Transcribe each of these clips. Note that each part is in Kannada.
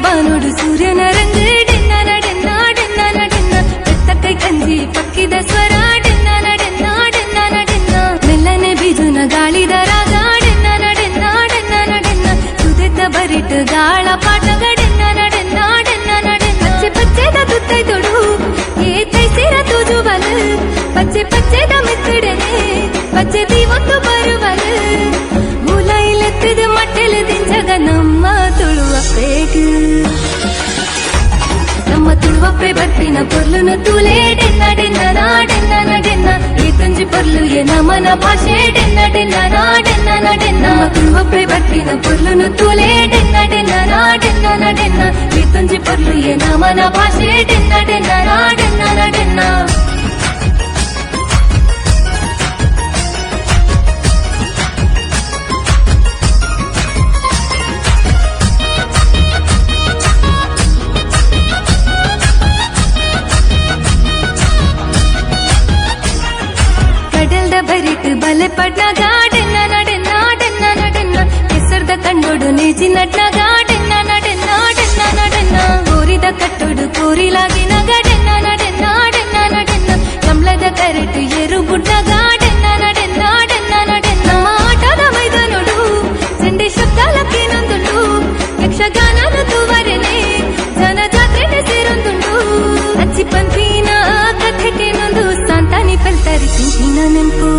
ಬಾನುಡು ಸೂರ್ಯನ ರಂಗು ಡೆನ್ನ ನಡೆನ್ನ ಡೆನ್ನ ನಡೆನ್ನ ಬೆತ್ತಕ್ಕೈ ಕಂಜಿ ಪಕ್ಕಿದ ಸ್ವರ ಡೆನ್ನ ನಡೆನ್ನ ಡೆನ್ನ ನಡೆನ್ನ ಮೆಲ್ಲನೆ ಬಿಜುನ ಗಾಳಿದ ರಾಗ ಡೆನ್ನ ನಡೆನ್ನ ಡೆನ್ನ ನಡೆನ್ನ ಸುದೆತ್ತ ಬರಿಟ್ ಗಾಳ ಪಾಠಗ ಡೆನ್ನ ನಡೆನ್ನ ಡೆನ್ನ ನಡೆನ್ನ ಪಚ್ಚೆ ಪಚ್ಚೆದ ತುತ್ತೈ ತೊಡು ಏತೈ ಸೇರ ತೂಜುವಲು ಪಚ್ಚೆ ಪಚ್ಚೆದ ಮೆತ್ತಡೆನೆ ಪಚ್ಚೆ ದೀವತ್ತು ಬರುವಲು ಮೂಲೈಲೆತ್ತದ ಮಟ್ಟೆಲು ದಿಂಜಗ ನಮ್ಮ ತುಳುವ ಪೇಟು ನಮ್ಮ ತುಳುವಪ್ಪೆ ಬರ್ಪಿನ ಪೊರ್ಲುನು ತೂಲೆ ಡೆನ್ನ ಡೆನ್ನ ನಾಡೆನ್ನ ನಡೆನ್ನ ಈ ತುಂಜಿ ಪೊರ್ಲು ಎ ನಮನ ಭಾಷೆ ಡೆನ್ನ ಡೆನ್ನ ನಾಡೆನ್ನ ನಡೆನ್ನ ನಮ್ಮ ತುಳುವಪ್ಪೆ ಬರ್ಪಿನ ಪೊರ್ಲುನು ತೂಲೆ ಡೆನ್ನ ಡೆನ್ನ ನಾಡೆನ್ನ ನಡೆನ್ನ ಈ ತುಂಜಿ ಪೊರ್ಲು ಎ ನಮನ ಭಾಷೆ ಡೆನ್ನ ಡೆನ್ನ ನಾಡೆನ್ನ ನಡೆನ್ನ ಬರಿಟ್ ಬಲೆ ಪಡ್ನಾಗ ಡೆನ್ನ ನಡೆನ್ನ ಡೆನ್ನ ನಡೆನ್ನ ಕೆಸರ್ದ ಕಂಡೋಡು ನೇಜಿ ನಡ್ನಾಗ ಡೆನ್ನ ನಡೆನ್ನ ಡೆನ್ನ ನಡೆನ್ನ ಕೋರಿದ ಕಟ್ಟೋಡು ಕೋರಿಲಾಗಿನಾಗ ಡೆನ್ನ ನಡೆನ್ನ ಡೆನ್ನ ನಡೆನ್ನ ಕಮಲದ ಕರೆಟ್ ಏರು ಬುಡ್ನಾಗ ಡೆನ್ನ ನಡೆನ್ನ ಡೆನ್ನ ನಡೆನ್ನ ಆಟದ ಮೈದಾನೋಡು ಸಂಡೆ ಶಬ್ದಾಲಕ್ಕೆ ನೊಂದುಂಡು ಯಕ್ಷಗಾನದ ತೂವರೆನೆ ಜನ ಜಾತ್ರೆನೆ ಸೇರೊಂದುಂಡು ಅಚ್ಚಿ ಪಂಪಿನ ಕಥೆಗೆ ನೊಂದು ಸಾಂತಾನಿ ಕಲ್ತರಿ ತಿಂಚಿನ ನೆನ್ಪು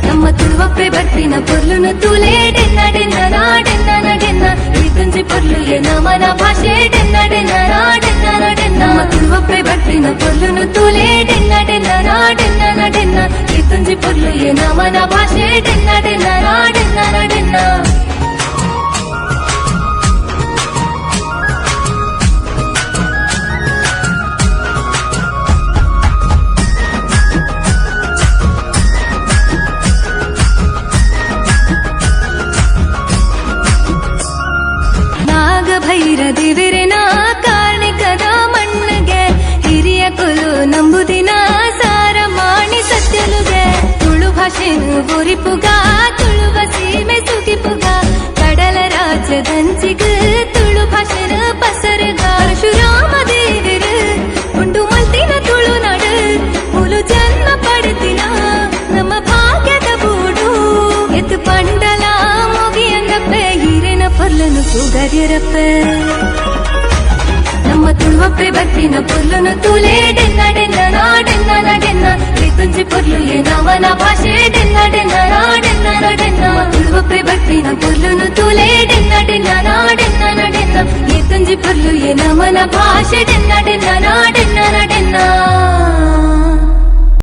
ನಮ್ಮ ತುಳುವಪ್ಪೆ ಬರ್ಪಿನ ಪೊರ್ಲುನು ತೂಲೆ ಡೆನ್ನ ಡೆನ್ನ ನಾಡೆನ್ನ ನಡೆನ್ನ ಈ ತುಂಜಿ ಪೊರ್ಲು ಎ ನಮನ ಭಾಷೆ ಡೆನ್ನ ಡೆನ್ನ ನಾಡೆನ್ನ ನಡೆನ್ನ ನಮ್ಮ ತುಳುವಪ್ಪೆ ಬರ್ಪಿನ ಪೊರ್ಲುನು ತೂಲೆ ಡೆನ್ನ ಡೆನ್ನ ನಾಡೆನ್ನ ನಡೆನ್ನ ಈ ತುಂಜಿ ಪೊರ್ಲು ಎ ನಮನ ಭಾಷೆ ಡೆನ್ನ ಡೆನ್ನ ನಾಡೆನ್ನ ನಡೆನ್ನ ಭೈರ ದೇವಿರೆನ ಕಾರ್ಣಿಕದ ಮಣ್ಣಿಗೆ ಹಿರಿಯ ಕುಲು ನಂಬುದಿನ ಸಾರ ಮಾಣಿ ಸತ್ಯಲುಗೆ ತುಳು ಭಾಷೆನು ಬೋರಿಪುಗ ತುಳುವ ಸೀಮೆ ಸುಗಿಪುಗ ಕಡಲ ರಾಜ್ಯದಂಚಿಗ ತುಳು ಭಾಷೆನ ಪಸರಗ ಪರಶುರಾಮ ದೇವಿರ ಉಂಡು ಮಲ್ತಿನ ತುಳುನಾಡು ಮುಲು ಜನ್ಮ ಪಡೆದಿನ ನಮ್ಮ ಭಾಗ್ಯದ ಬೂಡು ಎತ್ತು ಪಂಡಲ ಮುಗಿಯಂಗಪ್ಪೆ ಹಿರಿನ ಪೊರ್ಲನು ಕೂಗರ್ಯರಪ್ಪ ನಮ್ಮ ತುಳುವಪ್ಪೆ ಬರ್ಪಿನ ಪೊರ್ಲುನು ತೂಲೆ ಡೆನ್ನ ಡೆನ್ನ ನಾಡೆನ್ನ ನಡೆನ್ನ ಈ ತುಂಜಿ ಪೊರ್ಲು ಎ ನಮನ ಭಾಷೆ ಡೆನ್ನ ಡೆನ್ನ ನಾಡೆನ್ನ ನಡೆನ್ನ ತುಳುವಪ್ಪೆ ಬರ್ಪಿನ ಪೊರ್ಲುನು ತೂಲೆ ಡೆನ್ನ ಡೆನ್ನ ನಾಡೆನ್ನ ನಡೆನ್ನ ಈ ತುಂಜಿ ಪೊರ್ಲು ಎ ನಮನ ಭಾಷೆ ಡೆನ್ನ ಡೆನ್ನ ನಾಡೆನ್ನ ನಡೆನ್ನ